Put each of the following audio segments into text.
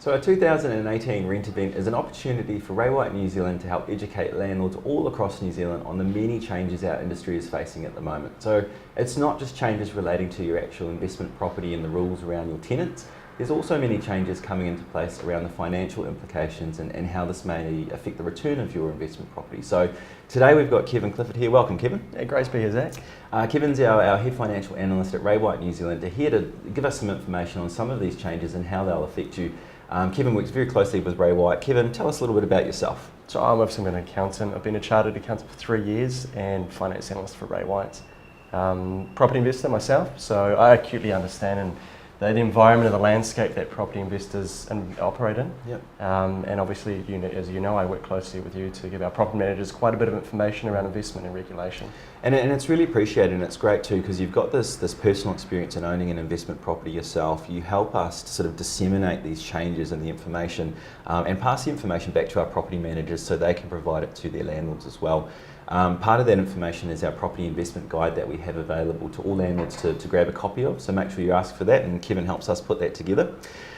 So a 2018 rent event is an opportunity for Ray White New Zealand to help educate landlords all across New Zealand on the many changes our industry is facing at the moment. So it's not just changes relating to your actual investment property and the rules around your tenants. There's also many changes coming into place around the financial implications and how this may affect the return of your investment property. So today we've got Kevin Clifford here. Welcome, Kevin. Yeah, great to be here, Zach. Kevin's our head financial analyst at Ray White New Zealand. They're here to give us some information on some of these changes and how they'll affect you. Kevin works very closely with Ray White. Kevin, tell us a little bit about yourself. So I'm obviously an accountant. I've been a chartered accountant for 3 years and finance analyst for Ray White. Property investor myself, so I acutely understand the environment and the landscape that property investors operate in. Yep. And obviously, as you know, I work closely with you to give our property managers quite a bit of information around investment and regulation. And it's really appreciated, and it's great too, because you've got this personal experience in owning an investment property yourself. You help us to sort of disseminate these changes and the information and pass the information back to our property managers so they can provide it to their landlords as well. Part of that information is our property investment guide that we have available to all landlords to grab a copy of, so make sure you ask for that, and Kevin helps us put that together.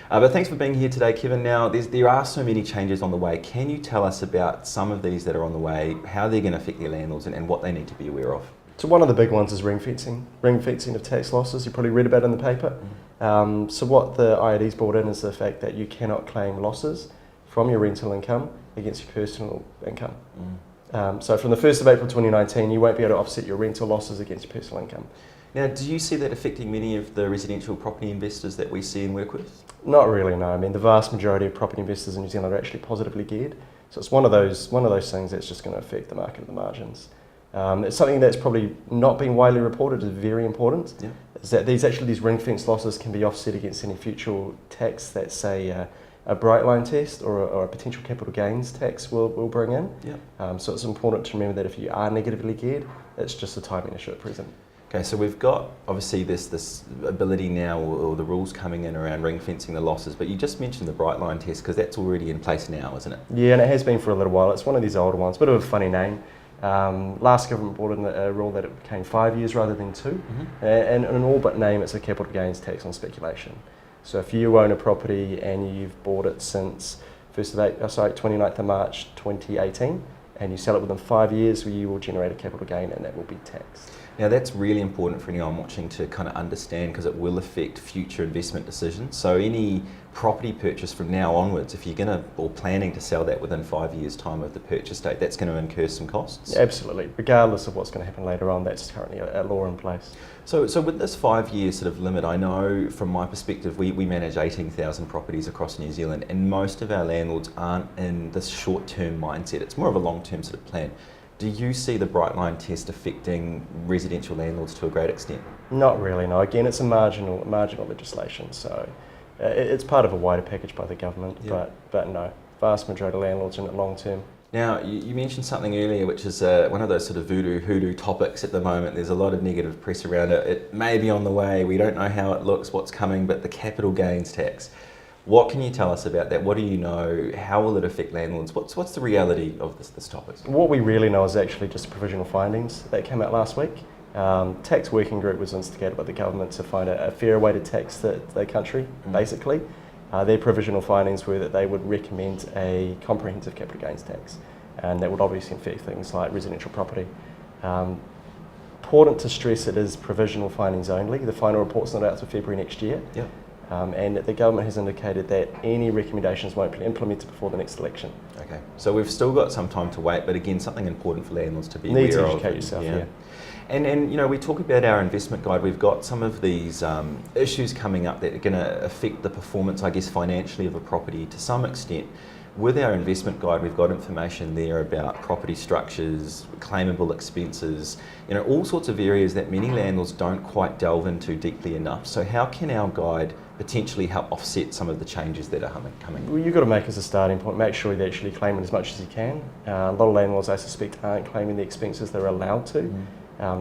But thanks for being here today, Kevin. Now, there are so many changes on the way. Can you tell us about some of these that are on the way, how they're going to affect their landlords and what they need to be aware of? So one of the big ones is ring-fencing of tax losses. You probably read about it in the paper. So what the IRD's brought in is the fact that you cannot claim losses from your rental income against your personal income. So from the 1st of April 2019, you won't be able to offset your rental losses against your personal income. Now, do you see that affecting many of the residential property investors that we see and work with? Not really, no. I mean, the vast majority of property investors in New Zealand are actually positively geared. So it's one of those things that's just going to affect the market at the margins. It's something that's probably not been widely reported, is very important. Yeah. Is that these ring-fence losses can be offset against any future tax that, say, a Brightline test or a potential capital gains tax will bring in. Yeah. So it's important to remember that if you are negatively geared, it's just a timing issue at present. Okay, so we've got obviously this ability now, or the rules coming in around ring fencing the losses, but you just mentioned the Brightline test because that's already in place now, isn't it? Yeah, and it has been for a little while. It's one of these older ones, bit of a funny name. Last government brought in a rule that it became 5 years rather than 2, and in all but name, it's a capital gains tax on speculation. So if you own a property and you've bought it since 29th of March 2018, and you sell it within 5 years, you will generate a capital gain and that will be taxed. Now that's really important for anyone watching to kind of understand because it will affect future investment decisions. So any property purchase from now onwards, if you're going to or planning to sell that within 5 years' time of the purchase date, that's going to incur some costs? Yeah, absolutely. Regardless of what's going to happen later on, that's currently a law in place. So with this 5 year sort of limit, I know from my perspective, we manage 18,000 properties across New Zealand, and most of our landlords aren't in this short-term mindset. It's more of a long-term sort of plan. Do you see the Brightline test affecting residential landlords to a great extent? Not really, no. Again, it's a marginal legislation, so it's part of a wider package by the government, yeah. but no. Vast majority of landlords in it long term. Now, you mentioned something earlier, which is one of those sort of hoodoo topics at the moment. There's a lot of negative press around it. It may be on the way. We don't know how it looks, what's coming, but the capital gains tax. What can you tell us about that? What do you know? How will it affect landlords? What's the reality of this topic? What we really know is actually just provisional findings that came out last week. Tax working group was instigated by the government to find a fairer way to tax the country, basically. Their provisional findings were that they would recommend a comprehensive capital gains tax, and that would obviously affect things like residential property. Important to stress it is provisional findings only. The final report's not out until February next year. Yep. And the government has indicated that any recommendations won't be implemented before the next election. Okay, so we've still got some time to wait, but again, something important for landlords to be aware of. Need to educate yourself, yeah. And you know, we talk about our investment guide. We've got some of these issues coming up that are going to affect the performance, I guess, financially of a property to some extent. With our investment guide, we've got information there about property structures, claimable expenses, you know, all sorts of areas that many landlords don't quite delve into deeply enough. So how can our guide potentially help offset some of the changes that are coming? Well, you've got to make as a starting point, make sure you actually claim it as much as you can. A lot of landlords, I suspect, aren't claiming the expenses they're allowed to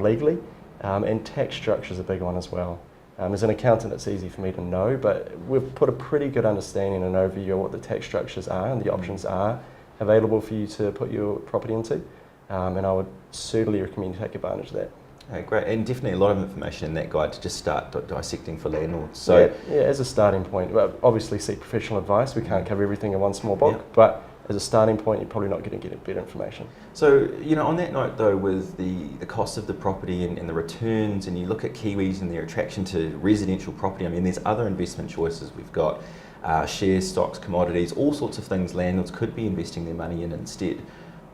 legally, and tax structure is a big one as well. As an accountant, it's easy for me to know, but we've put a pretty good understanding and overview of what the tax structures are and the options are available for you to put your property into, and I would certainly recommend you take advantage of that. Okay, great, and definitely a lot of information in that guide to just start dissecting for landlords. So, yeah, as a starting point, well, obviously seek professional advice. We can't cover everything in one small book, yeah. but as a starting point, you're probably not going to get better information. So, on that note though, with the cost of the property and the returns, and you look at Kiwis and their attraction to residential property, I mean, there's other investment choices. We've got shares, stocks, commodities, all sorts of things landlords could be investing their money in instead.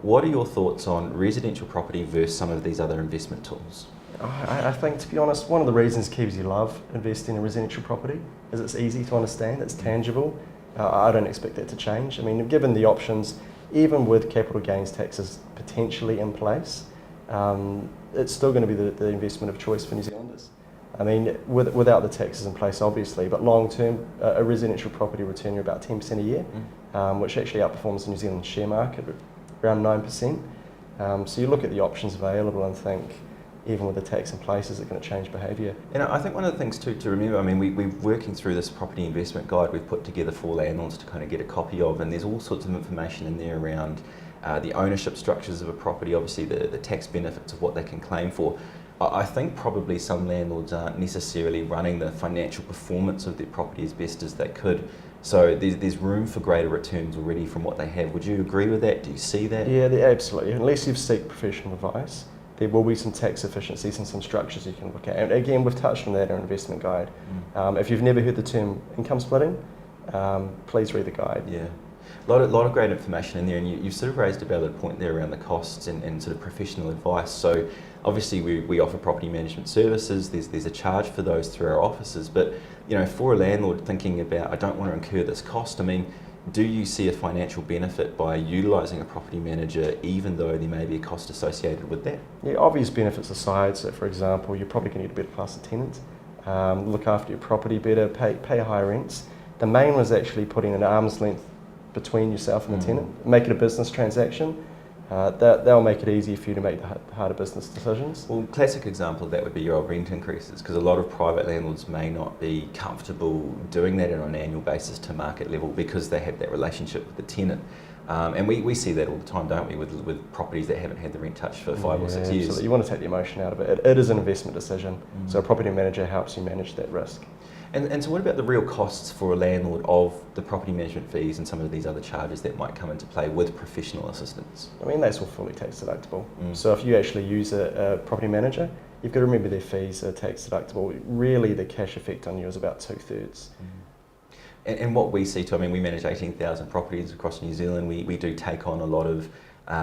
What are your thoughts on residential property versus some of these other investment tools? I think, to be honest, one of the reasons Kiwis love investing in residential property is it's easy to understand, it's tangible. I don't expect that to change. I mean, given the options, even with capital gains taxes potentially in place, it's still going to be the investment of choice for New Zealanders. I mean, without the taxes in place, obviously, but long term, a residential property return you're about 10% a year, which actually outperforms the New Zealand share market at around 9%. So you look at the options available and think, even with the tax in place, is it going to change behaviour? And I think one of the things to remember, I mean, we're working through this property investment guide we've put together for landlords to kind of get a copy of, and there's all sorts of information in there around the ownership structures of a property, obviously the tax benefits of what they can claim for. I think probably some landlords aren't necessarily running the financial performance of their property as best as they could. So there's room for greater returns already from what they have. Would you agree with that? Do you see that? Yeah, absolutely. Unless you've sought professional advice, there will be some tax efficiencies and some structures you can look at. And again, we've touched on that in our investment guide. If you've never heard the term income splitting, please read the guide. Yeah. A lot of great information in there, and you've sort of raised a valid point there around the costs and sort of professional advice. So obviously we offer property management services, there's a charge for those through our offices, but for a landlord thinking about, I don't want to incur this cost, I mean, do you see a financial benefit by utilising a property manager even though there may be a cost associated with that? Yeah, obvious benefits aside, so for example, you're probably going to get a better class of tenant, look after your property better, pay higher rents. The main one is actually putting an arm's length between yourself and the tenant, make it a business transaction. They'll make it easier for you to make the harder business decisions. Well, classic example of that would be your rent increases, because a lot of private landlords may not be comfortable doing that on an annual basis to market level because they have that relationship with the tenant. And we see that all the time, don't we, with properties that haven't had the rent touched for 5 or 6 years. Absolutely. You want to take the emotion out of it. It is an investment decision, so a property manager helps you manage that risk. And so what about the real costs for a landlord of the property management fees and some of these other charges that might come into play with professional assistance? I mean, that's all fully tax deductible. So if you actually use a property manager, you've got to remember their fees are tax deductible. Really, the cash effect on you is about 2/3. And what we see too, I mean, we manage 18,000 properties across New Zealand. We do take on a lot of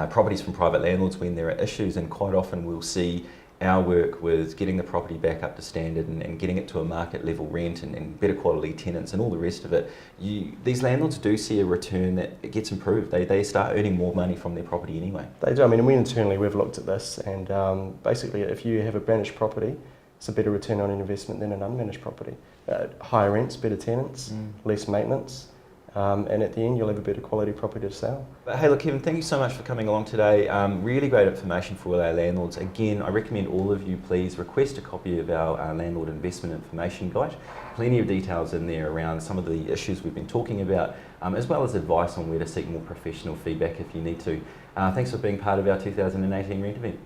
properties from private landlords when there are issues, and quite often we'll see our work with getting the property back up to standard and getting it to a market level rent and better quality tenants and all the rest of it. These landlords do see a return that it gets improved. They start earning more money from their property anyway. They do. I mean, we've looked at this, and basically if you have a managed property, it's a better return on an investment than an unmanaged property. Higher rents, better tenants, less maintenance, and at the end you'll have a better quality property to sell. But hey, look, Kevin, thank you so much for coming along today. Really great information for all our landlords. Again, I recommend all of you please request a copy of our landlord investment information guide. Plenty of details in there around some of the issues we've been talking about, as well as advice on where to seek more professional feedback if you need to. Thanks for being part of our 2018 Rent event.